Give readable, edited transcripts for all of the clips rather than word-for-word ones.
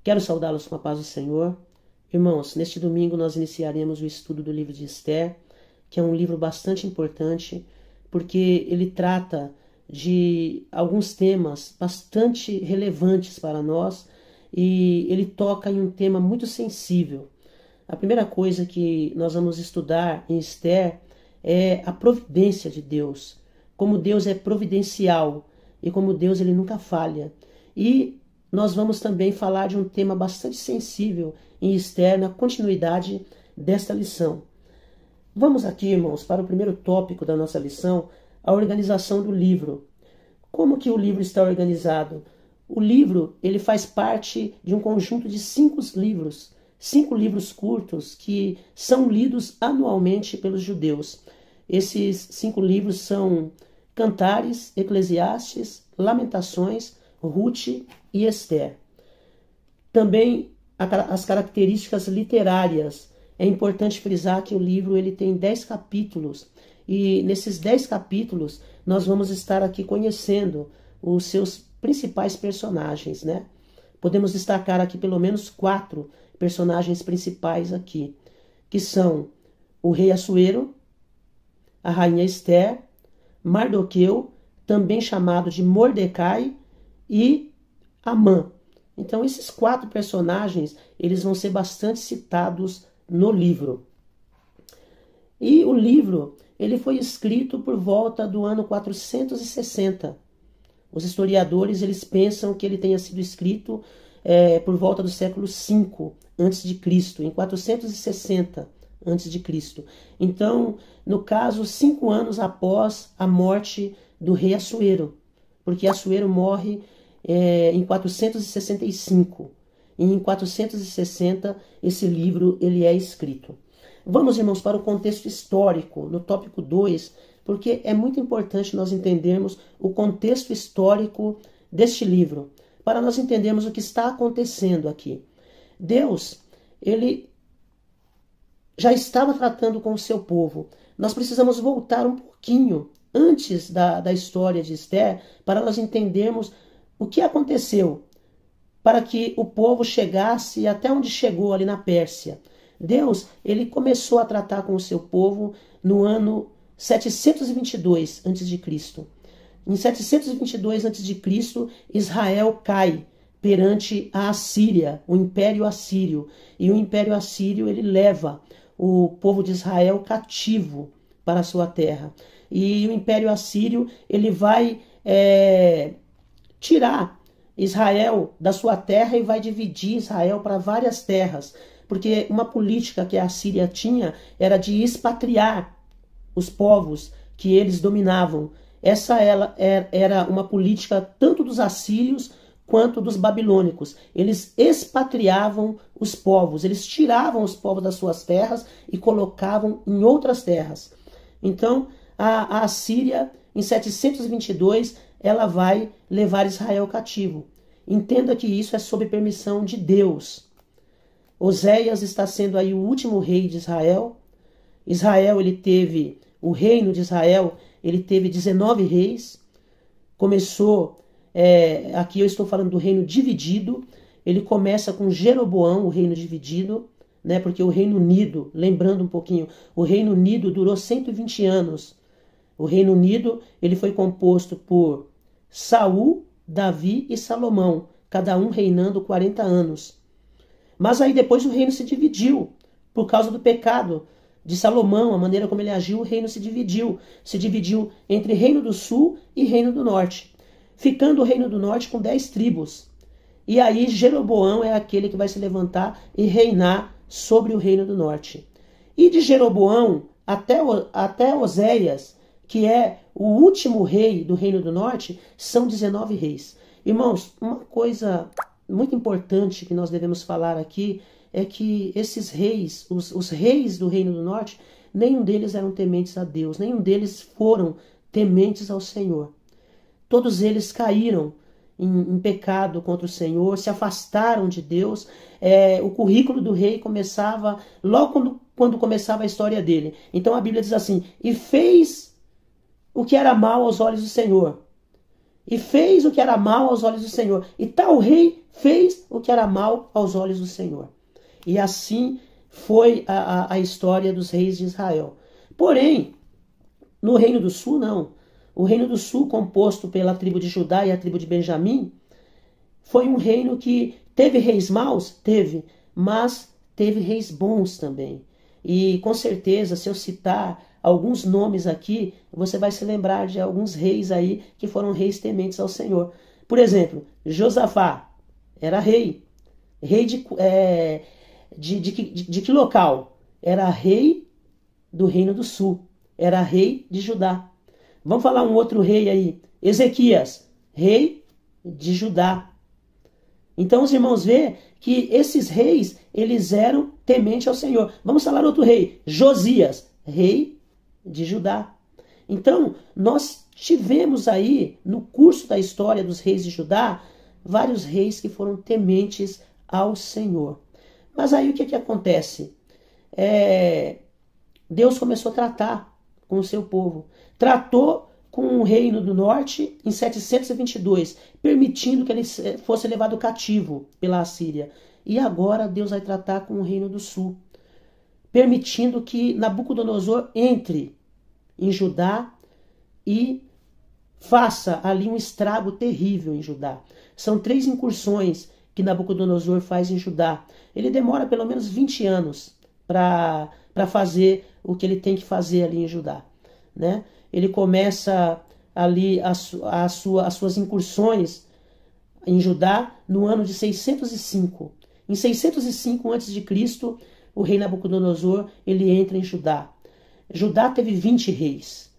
Quero saudá-los com a paz do Senhor. Irmãos, neste domingo nós iniciaremos o estudo do livro de Esther, que é um livro bastante importante, porque ele trata de alguns temas bastante relevantes para nós e ele toca em um tema muito sensível. A primeira coisa que nós vamos estudar em Esther é a providência de Deus, como Deus é providencial e como Deus ele nunca falha. E nós vamos também falar de um tema bastante sensível em Esther, na continuidade desta lição. Vamos aqui, irmãos, para o primeiro tópico da nossa lição, a organização do livro. Como que o livro está organizado? O livro ele faz parte de um conjunto de 5 livros curtos que são lidos anualmente pelos judeus. Esses 5 livros são Cantares, Eclesiastes, Lamentações, Ruth e Esther. Também as características literárias. É importante frisar que o livro ele tem 10 capítulos e nesses 10 capítulos nós vamos estar aqui conhecendo os seus principais personagens, né? Podemos destacar aqui pelo menos 4 personagens principais aqui, que são o rei Assuero, a rainha Esther, Mardoqueu, também chamado de Mordecai, e Amã. Então esses 4 personagens, eles vão ser bastante citados no livro. E o livro, ele foi escrito por volta do ano 460. Os historiadores, eles pensam que ele tenha sido escrito por volta do século V a.C., em 460 a.C. Então, no caso, 5 anos após a morte do rei Assuero, porque Assuero morre em 465. E em 460 esse livro ele é escrito. Vamos, irmãos, para o contexto histórico, no tópico 2, porque é muito importante nós entendermos o contexto histórico deste livro, para nós entendermos o que está acontecendo aqui. Deus, ele já estava tratando com o seu povo. Nós precisamos voltar um pouquinho antes da história de Esther, para nós entendermos o que aconteceu para que o povo chegasse até onde chegou ali na Pérsia. Deus, ele começou a tratar com o seu povo no ano 722 a.C. Em 722 a.C., Israel cai perante a Assíria, o Império Assírio. E o Império Assírio ele leva o povo de Israel cativo para a sua terra. E o Império Assírio ele vai tirar Israel da sua terra e vai dividir Israel para várias terras, porque uma política que a Síria tinha era de expatriar os povos que eles dominavam. Essa era uma política tanto dos assírios quanto dos babilônicos. Eles expatriavam os povos, eles tiravam os povos das suas terras e colocavam em outras terras. Então, a Assíria, em 722, ela vai levar Israel cativo. Entenda que isso é sob permissão de Deus. Oséias está sendo aí o último rei de Israel. O reino de Israel, ele teve 19 reis. Começou, aqui eu estou falando do reino dividido. Ele começa com Jeroboão, o reino dividido, né? Porque o Reino Unido, lembrando um pouquinho, o Reino Unido durou 120 anos. O Reino Unido ele foi composto por Saul, Davi e Salomão, cada um reinando 40 anos. Mas aí depois o reino se dividiu, por causa do pecado de Salomão, a maneira como ele agiu, o reino se dividiu. Se dividiu entre Reino do Sul e Reino do Norte, ficando o Reino do Norte com 10 tribos. E aí Jeroboão é aquele que vai se levantar e reinar sobre o Reino do Norte. E de Jeroboão até Oséias, que é o último rei do Reino do Norte, são 19 reis. Irmãos, uma coisa muito importante que nós devemos falar aqui é que esses reis, os reis do Reino do Norte, nenhum deles eram tementes a Deus, nenhum deles foram tementes ao Senhor. Todos eles caíram em pecado contra o Senhor, se afastaram de Deus. O currículo do rei começava logo quando começava a história dele. Então a Bíblia diz assim: e fez o que era mal aos olhos do Senhor, e fez o que era mal aos olhos do Senhor. E tal rei fez o que era mal aos olhos do Senhor. E assim foi a história dos reis de Israel. Porém, no Reino do Sul, não. O Reino do Sul, composto pela tribo de Judá e a tribo de Benjamim, foi um reino que teve reis maus? Teve, mas teve reis bons também. E com certeza, se eu citar alguns nomes aqui, você vai se lembrar de alguns reis aí que foram reis tementes ao Senhor. Por exemplo, Josafá era rei. Rei de que local? Era rei do Reino do Sul. Era rei de Judá. Vamos falar um outro rei aí. Ezequias, rei de Judá. Então os irmãos vê que esses reis, eles eram tementes ao Senhor. Vamos falar outro rei. Josias, rei de Judá. Então, nós tivemos aí, no curso da história dos reis de Judá, vários reis que foram tementes ao Senhor. Mas aí o que acontece? Deus começou a tratar com o seu povo. Tratou com o reino do norte em 722, permitindo que ele fosse levado cativo pela Assíria. E agora Deus vai tratar com o reino do sul, permitindo que Nabucodonosor entre em Judá e faça ali um estrago terrível em Judá. São 3 incursões que Nabucodonosor faz em Judá. Ele demora pelo menos 20 anos para fazer o que ele tem que fazer ali em Judá, né? Ele começa ali as suas incursões em Judá no ano de 605. Em 605 a.C., o rei Nabucodonosor ele entra em Judá. Judá teve 20 reis.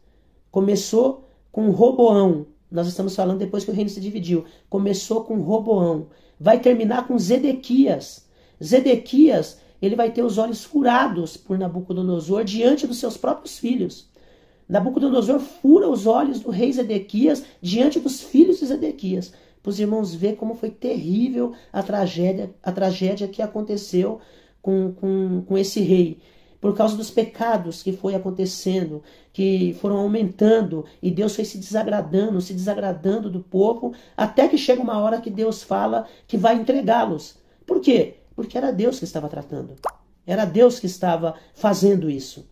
Começou com Roboão. Nós estamos falando depois que o reino se dividiu. Começou com Roboão. Vai terminar com Zedequias. Zedequias, ele vai ter os olhos furados por Nabucodonosor diante dos seus próprios filhos. Nabucodonosor fura os olhos do rei Zedequias diante dos filhos de Zedequias. Para os irmãos verem como foi terrível a tragédia que aconteceu com esse rei. Por causa dos pecados que foi acontecendo, que foram aumentando, e Deus foi se desagradando do povo, até que chega uma hora que Deus fala que vai entregá-los. Por quê? Porque era Deus que estava tratando. Era Deus que estava fazendo isso.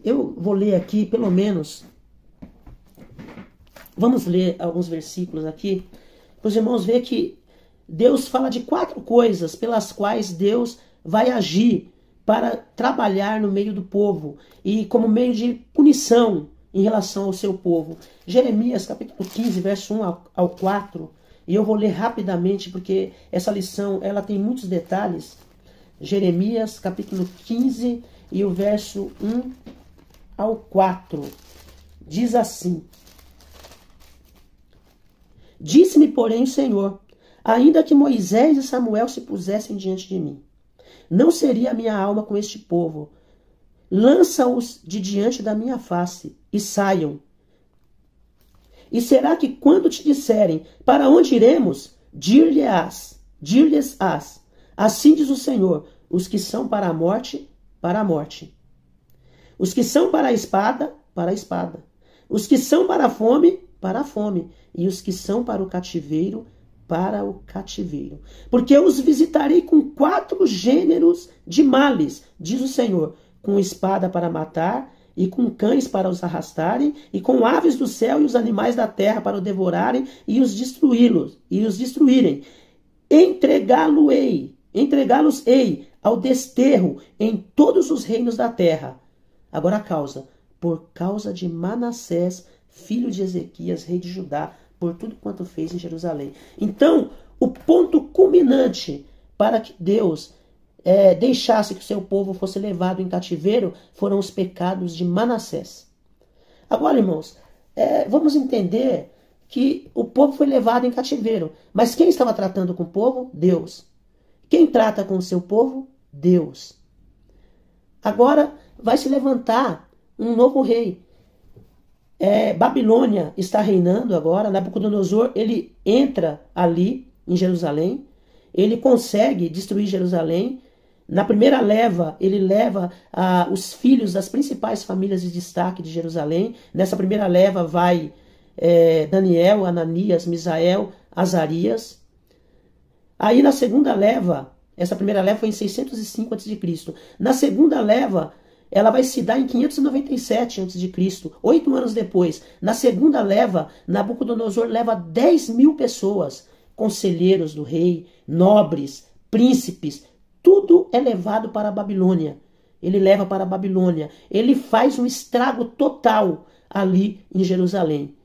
Eu vou ler aqui, pelo menos, vamos ler alguns versículos aqui, para os irmãos verem que Deus fala de 4 coisas pelas quais Deus vai agir para trabalhar no meio do povo e como meio de punição em relação ao seu povo. Jeremias capítulo 15, verso 1 ao 4, e eu vou ler rapidamente porque essa lição ela tem muitos detalhes. Jeremias capítulo 15 e o verso 1 ao 4, diz assim: Disse-me, porém, o Senhor, ainda que Moisés e Samuel se pusessem diante de mim, não seria a minha alma com este povo. Lança-os de diante da minha face e saiam. E será que quando te disserem, para onde iremos? Dir-lhes-ás, assim diz o Senhor, os que são para a morte, para a morte. Os que são para a espada, para a espada. Os que são para a fome, para a fome. E os que são para o cativeiro, para o cativeiro. Porque eu os visitarei com 4 gêneros de males, diz o Senhor, com espada para matar, e com cães para os arrastarem, e com aves do céu e os animais da terra para o devorarem e os destruírem. Entregá-los-ei ao desterro em todos os reinos da terra. Agora a causa, por causa de Manassés, filho de Ezequias, rei de Judá, por tudo quanto fez em Jerusalém. Então, o ponto culminante para que Deus deixasse que o seu povo fosse levado em cativeiro foram os pecados de Manassés. Agora, irmãos, vamos entender que o povo foi levado em cativeiro. Mas quem estava tratando com o povo? Deus. Quem trata com o seu povo? Deus. Agora vai se levantar um novo rei. Babilônia está reinando agora. Nabucodonosor, ele entra ali em Jerusalém. Ele consegue destruir Jerusalém. Na primeira leva, ele leva os filhos das principais famílias de destaque de Jerusalém. Nessa primeira leva vai Daniel, Ananias, Misael, Azarias. Aí na segunda leva, essa primeira leva foi em 605 a.C. Na segunda leva, ela vai se dar em 597 a.C., 8 anos depois. Na segunda leva, Nabucodonosor leva 10.000 pessoas, conselheiros do rei, nobres, príncipes, tudo é levado para a Babilônia. Ele leva para a Babilônia. Ele faz um estrago total ali em Jerusalém.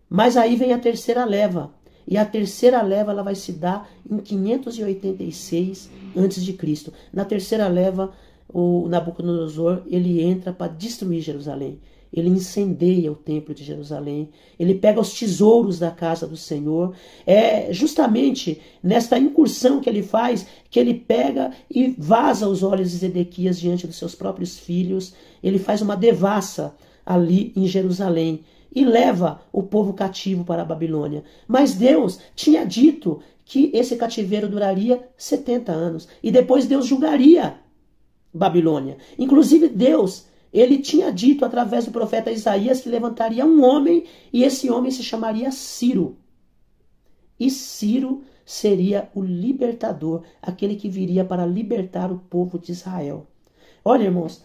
Mas aí vem a terceira leva. E a terceira leva ela vai se dar em 586 a.C. Na terceira leva, o Nabucodonosor ele entra para destruir Jerusalém. Ele incendeia o templo de Jerusalém. Ele pega os tesouros da casa do Senhor. É justamente nesta incursão que ele faz, que ele pega e vaza os olhos de Zedequias diante dos seus próprios filhos. Ele faz uma devassa ali em Jerusalém e leva o povo cativo para a Babilônia. Mas Deus tinha dito que esse cativeiro duraria 70 anos. E depois Deus julgaria Babilônia. Inclusive Deus, ele tinha dito através do profeta Isaías que levantaria um homem e esse homem se chamaria Ciro. E Ciro seria o libertador, aquele que viria para libertar o povo de Israel. Olha, irmãos,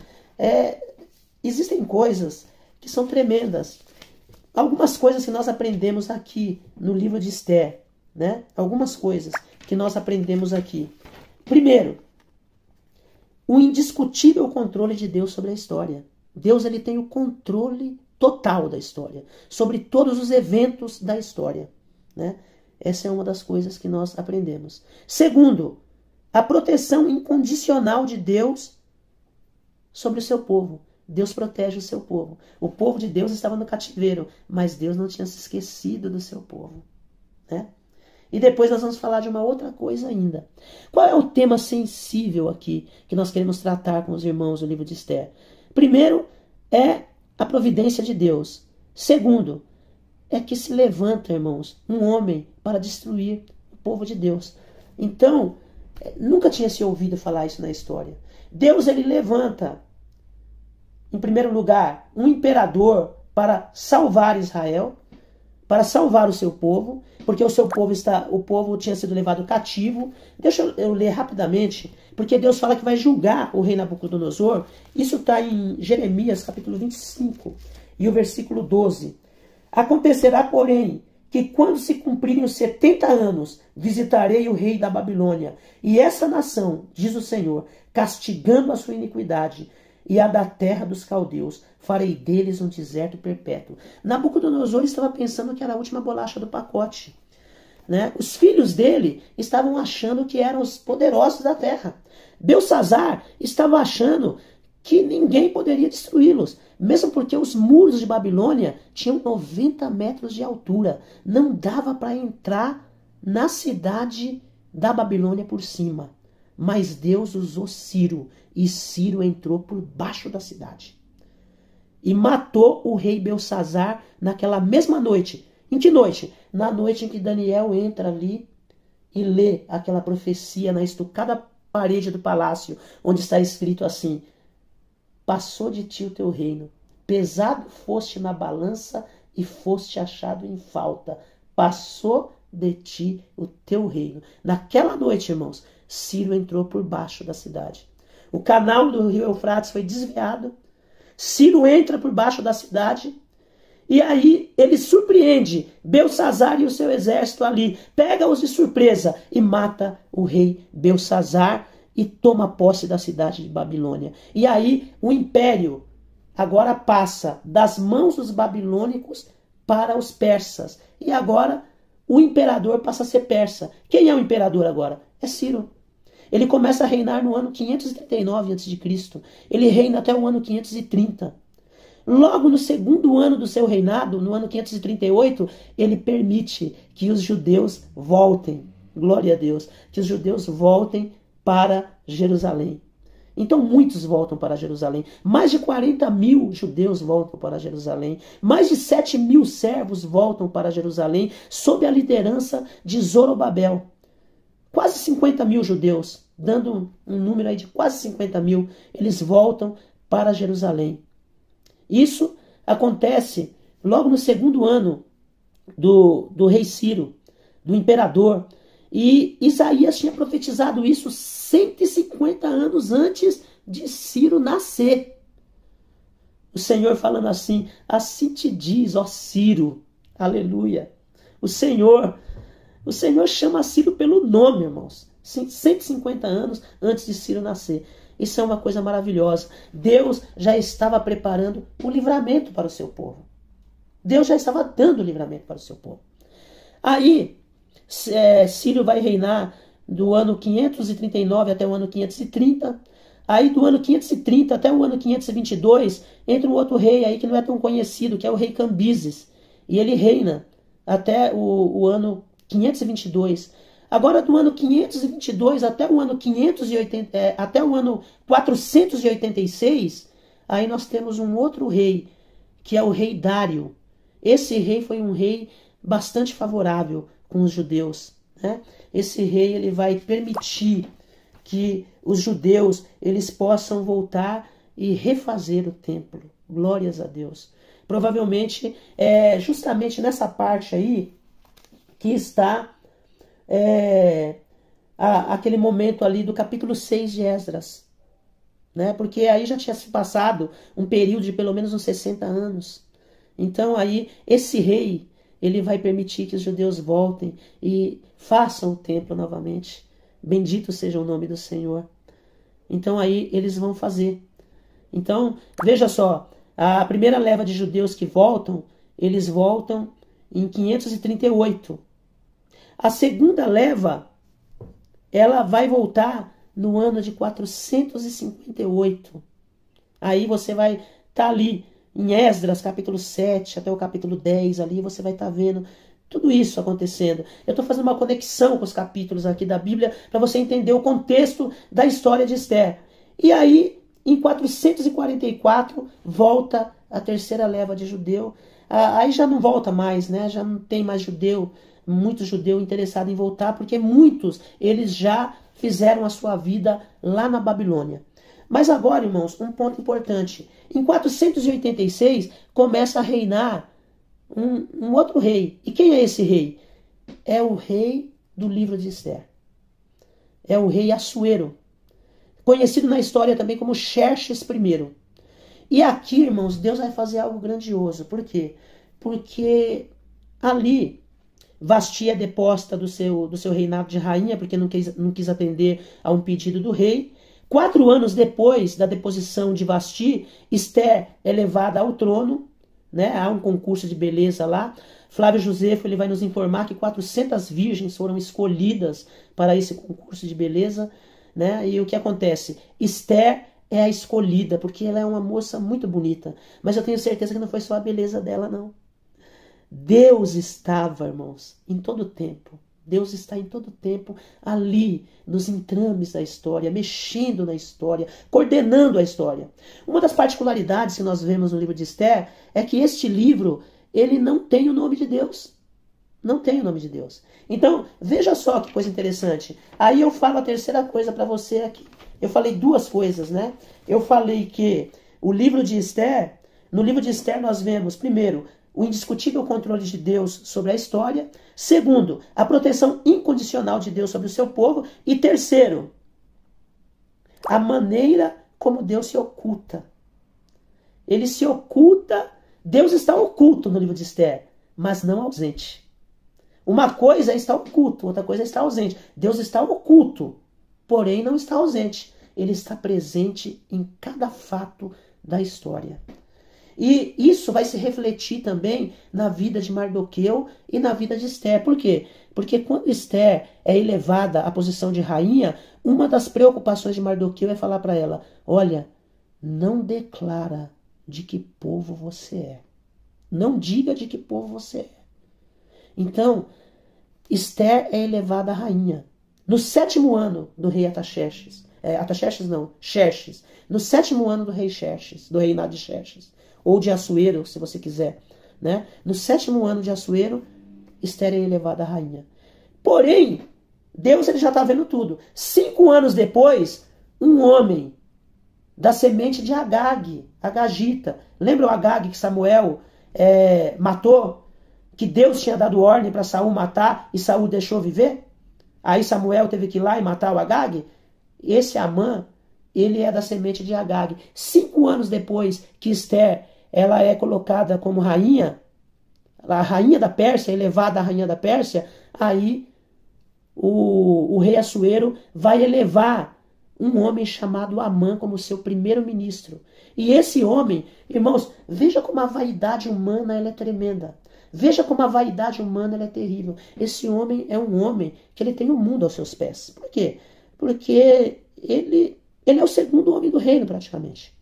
existem coisas que são tremendas. Algumas coisas que nós aprendemos aqui no livro de Esther, né? Algumas coisas que nós aprendemos aqui. Primeiro, o indiscutível controle de Deus sobre a história. Deus ele tem o controle total da história, sobre todos os eventos da história, né? Essa é uma das coisas que nós aprendemos. Segundo, a proteção incondicional de Deus sobre o seu povo. Deus protege o seu povo. O povo de Deus estava no cativeiro, mas Deus não tinha se esquecido do seu povo, né? E depois nós vamos falar de uma outra coisa ainda. Qual é o tema sensível aqui que nós queremos tratar com os irmãos do livro de Esther? Primeiro é a providência de Deus. Segundo, é que se levanta, irmãos, um homem para destruir o povo de Deus. Então, nunca tinha se ouvido falar isso na história. Deus ele levanta, em primeiro lugar, um imperador para salvar Israel, para salvar o seu povo, porque o povo tinha sido levado cativo. Deixa eu ler rapidamente, porque Deus fala que vai julgar o rei Nabucodonosor. Isso está em Jeremias capítulo 25 e o versículo 12. Acontecerá, porém, que quando se cumprirem os 70 anos, visitarei o rei da Babilônia, e essa nação, diz o Senhor, castigando a sua iniquidade, e a da terra dos caldeus, farei deles um deserto perpétuo. Nabucodonosor estava pensando que era a última bolacha do pacote, né? Os filhos dele estavam achando que eram os poderosos da terra. Belsazar estava achando que ninguém poderia destruí-los, mesmo porque os muros de Babilônia tinham 90 metros de altura. Não dava para entrar na cidade da Babilônia por cima. Mas Deus usou Ciro, e Ciro entrou por baixo da cidade. E matou o rei Belsazar naquela mesma noite. Em que noite? Na noite em que Daniel entra ali e lê aquela profecia na estucada parede do palácio, onde está escrito assim: passou de ti o teu reino, pesado foste na balança e foste achado em falta. Passou de ti o teu reino. Naquela noite, irmãos, Ciro entrou por baixo da cidade. O canal do rio Eufrates foi desviado. Ciro entra por baixo da cidade. E aí ele surpreende Belsazar e o seu exército ali. Pega-os de surpresa e mata o rei Belsazar e toma posse da cidade de Babilônia. E aí o império agora passa das mãos dos babilônicos para os persas. E agora o imperador passa a ser persa. Quem é o imperador agora? É Ciro. Ele começa a reinar no ano 539 a.C. Ele reina até o ano 530. Logo no segundo ano do seu reinado, no ano 538, ele permite que os judeus voltem. Glória a Deus. Que os judeus voltem para Jerusalém. Então muitos voltam para Jerusalém. Mais de 40.000 judeus voltam para Jerusalém. Mais de 7.000 servos voltam para Jerusalém sob a liderança de Zorobabel. Quase 50.000 judeus, dando um número aí de quase 50.000, eles voltam para Jerusalém. Isso acontece logo no segundo ano do rei Ciro, do imperador. E Isaías tinha profetizado isso 150 anos antes de Ciro nascer. O Senhor falando assim: assim te diz, ó Ciro, aleluia. O Senhor chama Ciro pelo nome, irmãos. 150 anos antes de Ciro nascer. Isso é uma coisa maravilhosa. Deus já estava preparando o livramento para o seu povo. Deus já estava dando o livramento para o seu povo. Aí, Ciro vai reinar do ano 539 até o ano 530. Aí, do ano 530 até o ano 522, entra um outro rei aí que não é tão conhecido, que é o rei Cambises. E ele reina até o ano 522. Agora, do ano 522 até o ano 486, aí nós temos um outro rei, que é o rei Dário. Esse rei foi um rei bastante favorável com os judeus, né? Esse rei, ele vai permitir que os judeus eles possam voltar e refazer o templo. Glórias a Deus. Provavelmente é justamente nessa parte aí que está aquele momento ali do capítulo 6 de Esdras, né? Porque aí já tinha se passado um período de pelo menos uns 60 anos. Então aí esse rei, ele vai permitir que os judeus voltem e façam o templo novamente. Bendito seja o nome do Senhor. Então aí eles vão fazer. Então, veja só, a primeira leva de judeus que voltam, eles voltam em 538. A segunda leva, ela vai voltar no ano de 458. Aí você vai estar ali em Esdras, capítulo 7 até o capítulo 10, ali você vai estar vendo tudo isso acontecendo. Eu estou fazendo uma conexão com os capítulos aqui da Bíblia para você entender o contexto da história de Esther. E aí, em 444, volta a terceira leva de judeu. Aí já não volta mais, né? Já não tem mais judeu, muito judeu interessado em voltar, porque muitos, eles já fizeram a sua vida lá na Babilônia. Mas agora, irmãos, um ponto importante. Em 486, começa a reinar um outro rei. E quem é esse rei? É o rei do livro de Esther. É o rei Assuero, conhecido na história também como Xerxes I. E aqui, irmãos, Deus vai fazer algo grandioso. Por quê? Porque ali Vasti é deposta do seu reinado de rainha, porque não quis atender a um pedido do rei. 4 anos depois da deposição de Vasti, Esther é levada ao trono, né? Há um concurso de beleza lá. Flávio Josefo, ele vai nos informar que 400 virgens foram escolhidas para esse concurso de beleza, né? E o que acontece? Esther é a escolhida, porque ela é uma moça muito bonita. Mas eu tenho certeza que não foi só a beleza dela, não. Deus estava, irmãos, em todo o tempo. Deus está em todo o tempo ali, nos entrames da história, mexendo na história, coordenando a história. Uma das particularidades que nós vemos no livro de Esther é que este livro, ele não tem o nome de Deus. Não tem o nome de Deus. Então, veja só que coisa interessante. Aí eu falo a terceira coisa para você aqui. Eu falei 2 coisas, né? Eu falei que o livro de Esther, no livro de Esther nós vemos, primeiro, o indiscutível controle de Deus sobre a história. Segundo, a proteção incondicional de Deus sobre o seu povo. E terceiro, a maneira como Deus se oculta. Ele se oculta, Deus está oculto no livro de Esther, mas não ausente. Uma coisa é estar oculto, outra coisa é estar ausente. Deus está oculto, porém não está ausente. Ele está presente em cada fato da história. E isso vai se refletir também na vida de Mardoqueu e na vida de Esther. Por quê? Porque quando Esther é elevada à posição de rainha, uma das preocupações de Mardoqueu é falar para ela: olha, não declara de que povo você é. Não diga de que povo você é. Então, Esther é elevada à rainha. No 7º ano do rei Artaxerxes. Xerxes. No 7º ano do rei Xerxes, do reinado de Xerxes. Ou de Assuero, se você quiser, né? No 7º ano de Assuero, Esther é elevada à rainha. Porém, Deus ele já está vendo tudo. 5 anos depois, um homem da semente de Agagita. Lembra o Agag que Samuel matou, que Deus tinha dado ordem para Saul matar e Saul deixou viver? Aí Samuel teve que ir lá e matar o Agag? Esse Amã, ele é da semente de Agag. 5 anos depois que Esther ela é colocada como rainha, a rainha da Pérsia, elevada a rainha da Pérsia, aí o rei Assuero vai elevar um homem chamado Amã como seu primeiro-ministro. E esse homem, irmãos, veja como a vaidade humana ela é tremenda. Veja como a vaidade humana ela é terrível. Esse homem é um homem que ele tem o mundo aos seus pés. Por quê? Porque ele é o segundo homem do reino praticamente.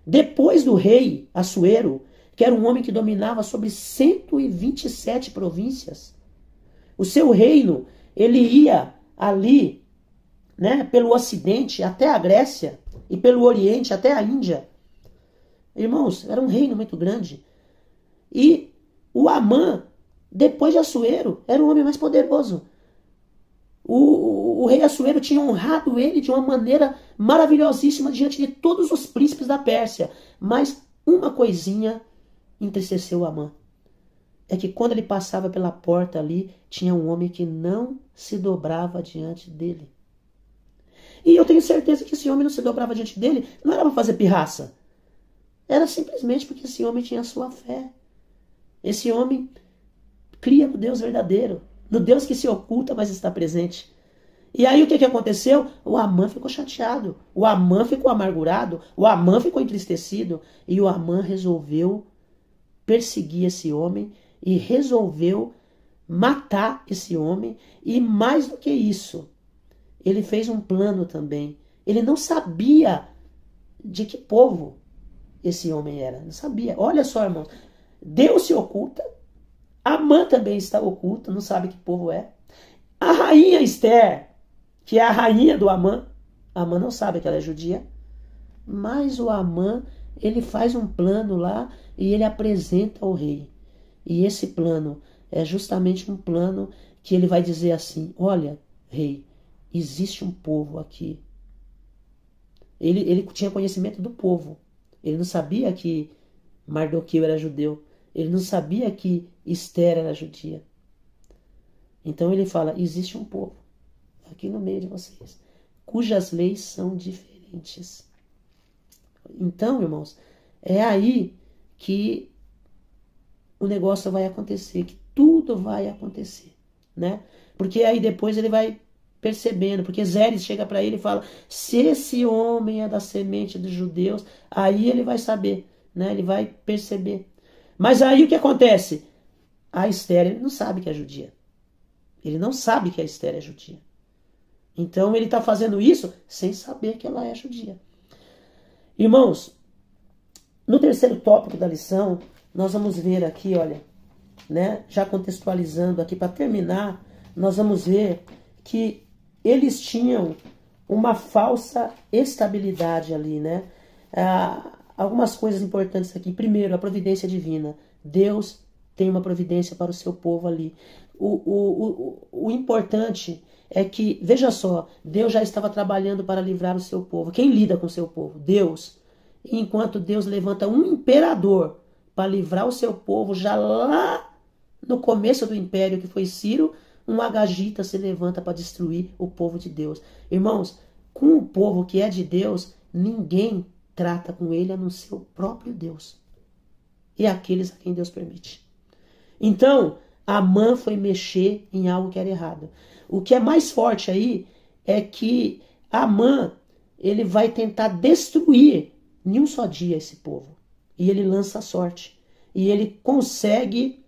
Depois do rei Assuero, que era um homem que dominava sobre 127 províncias, o seu reino, ele ia ali, né, pelo ocidente até a Grécia e pelo oriente até a Índia. Irmãos, era um reino muito grande. E o Amã, depois de Assuero, era o homem mais poderoso. O rei Assuero tinha honrado ele de uma maneira maravilhosíssima diante de todos os príncipes da Pérsia. Mas uma coisinha entristeceu o Amã. É que quando ele passava pela porta ali, tinha um homem que não se dobrava diante dele. E eu tenho certeza que esse homem não se dobrava diante dele, não era para fazer pirraça. Era simplesmente porque esse homem tinha a sua fé. Esse homem cria no Deus verdadeiro, no Deus que se oculta, mas está presente. E aí o que aconteceu? O Amã ficou chateado, o Amã ficou amargurado, o Amã ficou entristecido, e o Amã resolveu perseguir esse homem e resolveu matar esse homem. E mais do que isso, ele fez um plano também. Ele não sabia de que povo esse homem era, não sabia. Olha só, irmãos, Deus se oculta, Amã também está oculta, não sabe que povo é. A rainha Esther, que é a rainha do Amã não sabe que ela é judia, mas o Amã, ele faz um plano lá e ele apresenta ao rei. E esse plano é justamente um plano que ele vai dizer assim: olha, rei, existe um povo aqui. Ele tinha conhecimento do povo. Ele não sabia que Mardoqueu era judeu. Ele não sabia que Esther era judia. Então ele fala: existe um povo aqui no meio de vocês, cujas leis são diferentes. Então, irmãos, é aí que o negócio vai acontecer, que tudo vai acontecer, né? Porque aí depois ele vai percebendo, porque Zeres chega para ele e fala: se esse homem é da semente dos judeus, aí ele vai saber, né? Ele vai perceber. Mas aí o que acontece? A Esther, ele não sabe que é judia. Ele não sabe que a Esther é judia. Então ele está fazendo isso sem saber que ela é judia. Irmãos, no terceiro tópico da lição, nós vamos ver aqui, olha, né, já contextualizando aqui para terminar, nós vamos ver que eles tinham uma falsa estabilidade ali, né? Algumas coisas importantes aqui. Primeiro, a providência divina. Deus tem uma providência para o seu povo ali. O importante é que, veja só, Deus já estava trabalhando para livrar o seu povo. Quem lida com o seu povo? Deus. E enquanto Deus levanta um imperador para livrar o seu povo, já lá no começo do império, que foi Ciro, um agagita se levanta para destruir o povo de Deus. Irmãos, com o povo que é de Deus, ninguém trata com ele a não ser o próprio Deus. E aqueles a quem Deus permite. Então, Amã foi mexer em algo que era errado. O que é mais forte aí é que Amã, ele vai tentar destruir em um só dia esse povo. E ele lança a sorte. E ele consegue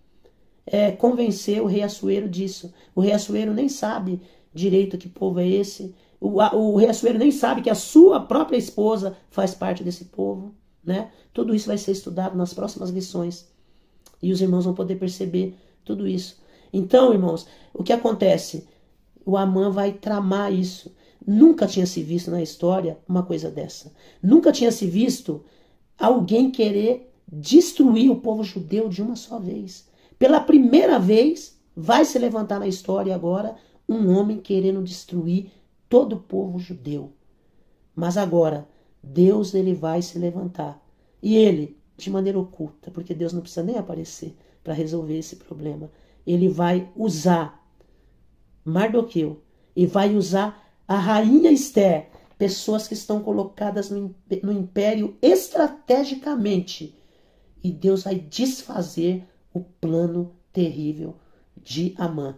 convencer o rei Assuero disso. O rei Assuero nem sabe direito que povo é esse. O rei Assuero nem sabe que a sua própria esposa faz parte desse povo, né? Tudo isso vai ser estudado nas próximas lições. E os irmãos vão poder perceber tudo isso. Então, irmãos, o que acontece? O Amã vai tramar isso. Nunca tinha se visto na história uma coisa dessa. Nunca tinha se visto alguém querer destruir o povo judeu de uma só vez. Pela primeira vez, vai se levantar na história agora um homem querendo destruir todo o povo judeu. Mas agora, Deus ele vai se levantar. E ele de maneira oculta, porque Deus não precisa nem aparecer para resolver esse problema. Ele vai usar Mardoqueu e vai usar a rainha Esther, pessoas que estão colocadas no império estrategicamente. E Deus vai desfazer o plano terrível de Amã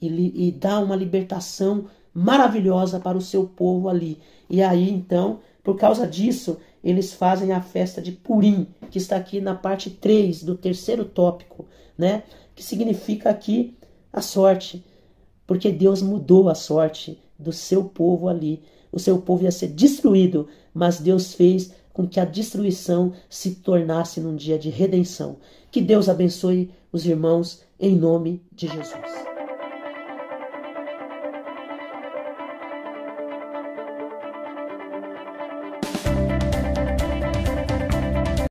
e dar uma libertação maravilhosa para o seu povo ali. E aí, então, por causa disso, eles fazem a festa de Purim, que está aqui na parte 3 do terceiro tópico, né? Que significa aqui a sorte, porque Deus mudou a sorte do seu povo ali. O seu povo ia ser destruído, mas Deus fez com que a destruição se tornasse num dia de redenção. Que Deus abençoe os irmãos em nome de Jesus.